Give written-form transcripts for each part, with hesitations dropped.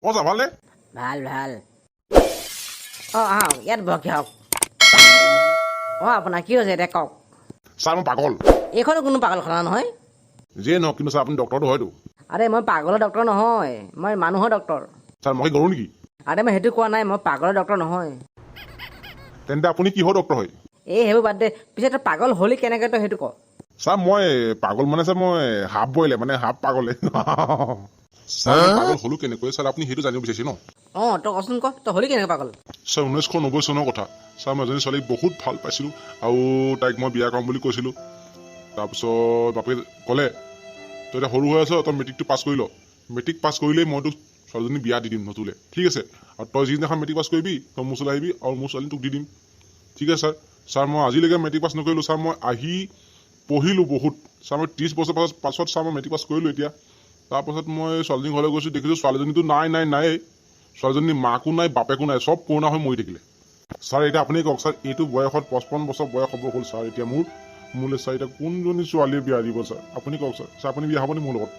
অ' sir ভালনে? ভাল ভাল আহক ইয়াত বহি হওক আপোনাৰ কি হৈছে এতিয়া কওক ছাৰ মই পাগল এইখনো কোনো পাগলখানা নহয় যিয়ে নহওক কিন্তু ছাৰ আপুনি ডক্টৰটো হয়তো আৰে মই পাগলৰ ডক্টৰ নহয় মই মানুহৰ ডক্টৰ ছাৰ মই গৰু নেকি? আৰে মই সেইটো কোৱা নাই মই পাগলৰ ডক্টৰ নহয় তেন্তে আপুনি কিহৰ ডক্টৰ হয়? এই সেইবোৰ বাদ দে পিছে তই পাগল হ'লি কেনেকৈ তই সেইটো ক ছাৰ মই পাগল মানে ছাৰ মই হাফ বইলে মানে হাফ পাগলে ছাৰ মই পাগল হ'লো কেনেকৈ ছাৰ আপুনি সেইটো জানিব বিচাৰিছে ন? তই কচোন ক তই হ'লি কেনেকৈ পাগল ছাৰ 1990 চনৰ কথা ছাৰ মই এজনী ছোৱালীক বহুত ভাল পাইছিলোঁ আৰু তাইক মই বিয়া কৰাম বুলি কৈছিলোঁ। তাৰপিছত বাপেকে ক'লে তই এতিয়া সৰু হৈ আছ তই মেট্ৰিকটো পাছ কৰি ল মেট্ৰিক পাছ কৰিলেই মই তোক ছোৱালীজনী বিয়া দি দিম নতুলে ঠিক আছে আৰু তই যিদিনাখন মেট্ৰিক পাছ কৰিবি তই মোৰ ওচৰলৈ আহিবি আৰু মোৰ ছোৱালী তোক দি দিম ঠিক আছে ছাৰ মই আজিলৈকে মেট্ৰিক পাছ নকৰিলোঁ ছাৰ মই আহি পঢ়িলোঁ বহুত ছাৰ মই 30 বছৰ পাছত ছাৰ মই মেট্ৰিক পাছ কৰিলোঁ এতিয়া তাৰপাছত মই ছোৱালীজনী ঘৰলৈ গৈছোঁ দেখিছোঁ ছোৱালীজনীতো নায়েই ছোৱালীজনী মাকো নাই বাপেকো নাই চব পুৰণা হৈ মৰি থাকিলে ছাৰ এতিয়া আপুনি কওক ছাৰ এইটো বয়সত 55 বছৰ বয়স হ'ব হ'ল ছাৰ এতিয়া মোলৈ ছাৰ এতিয়া কোনজনী ছোৱালীয়ে বিয়া দিব ছাৰ আপুনি কওক ছাৰ আপুনি বিয়া হ'বনি মোৰ লগত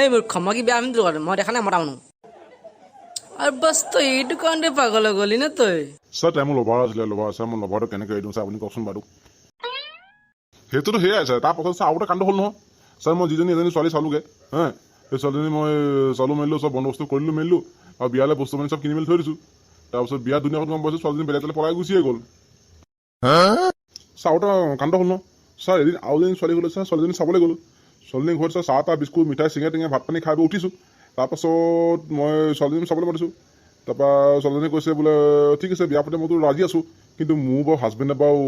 এই মোৰ ক্ষমা বিয়া আমি মই দেখা নাই মতা মানুহ আৰু বাছ তই এইটো কাৰণতে পাগল হৈ গ'লি নে তই ছাৰ তাই মোৰ লভাৰ আছিলে ছাৰ মোৰ লভাৰটো কেনেকৈ এৰি দিওঁ ছাৰ আপুনি কওকচোন বাৰু সেইটোতো সেয়াই ছাৰ তাৰপাছত ছাৰ আৰু এটা কাণ্ড হ'ল নহয় ছাৰ মই এজনী ছোৱালী চালোগৈ হা সেই ছোৱালীজনী মই চালোঁ মেলিলোঁ চব বন্দবস্ত কৰিলোঁ মেলিলোঁ আৰু বিয়ালৈ বস্তু মানে চব কিনি মেলি থৈ দিছোঁ তাৰপিছত বিয়া দুনীয়াখন গম পাইছোঁ ছোৱালীজনী বেলেগ পলাই গুচিয়ে গ'ল ছাৰ আৰু এটা কাণ্ড হ'ল নহয় ছাৰ এদিন আৰু এজনী ছোৱালী গ'লে ছাৰ ছোৱালীজনী চাবলৈ গ'লোঁ ছোৱালীজনী ঘৰত ছাৰ চাহ তাহ বিস্কুট মিঠাই চিঙে ভাত পানী খাই উঠিছোঁ তাৰপাছত মই ছোৱালীজনী চাবলৈ মাতিছোঁ তাৰপৰা ছোৱালীজনীয়ে কৈছে বোলে ঠিক আছে বিয়া পাতি মইতো ৰাজি আছোঁ কিন্তু মোৰ বাৰু হাজবেণ্ডে বাৰু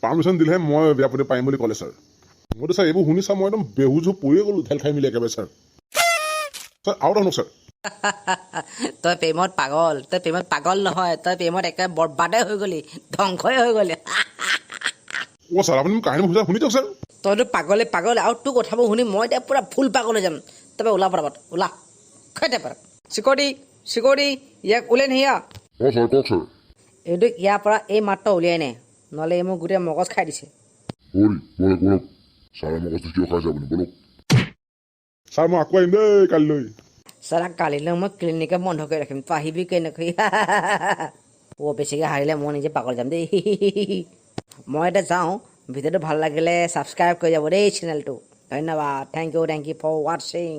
পাৰ্মিশ্যন দিলেহে মই বিয়া পাতিব পাৰিম বুলি ক'লে ছাৰ মইতো ছাৰ এইবোৰ শুনি ছাৰ মই একদম বেহুজ হৈ পৰিয়ে গ'লোঁ ঢেল খাই মেলি একেবাৰে ছাৰ আৰু এটা শুনক ছাৰ তই প্ৰেমত পাগল নহয় তই প্ৰেমত একেবাৰে বৰবাদে হৈ গ'লি ধ্বংসই হৈ গ'লি অ' ছাৰ আপুনি মোক কাহিনী শুনি দিয়ক ছাৰ তইতো পাগলে আৰু তোৰ কথাবোৰ শুনি মই এতিয়া পূৰা ফুল পাগল হৈ যাম তই ওলা পৰাপত ওলা খাই পাৰ চিকৰি ইয়াক উলিয়াই নিয়া অঁ ছাৰ কওক ছাৰ এইটো ইয়াৰ পৰা এই মাত্ৰ উলিয়াই নে নহ'লে এই মোক গোটেই মগজ খাই দিছে ছাৰ মগজটো কিয় খাই যাব বলক ছাৰ মই আকৌ আহিম দেই কালিলৈ ছাৰ কালিলৈ মই ক্লিনিকে বন্ধ কৰি ৰাখিম তই আহিবি কেনেকৈ বেছিকৈ হাৰিলে মই নিজে পাগল যাম দেই মই এতিয়া যাওঁ ভিডিঅ'টো ভাল লাগিলে ছাবস্ক্ৰাইব কৰি যাব দেই চেনেলটো ধন্যবাদ থেংক ইউ ফৰ ৱাচিং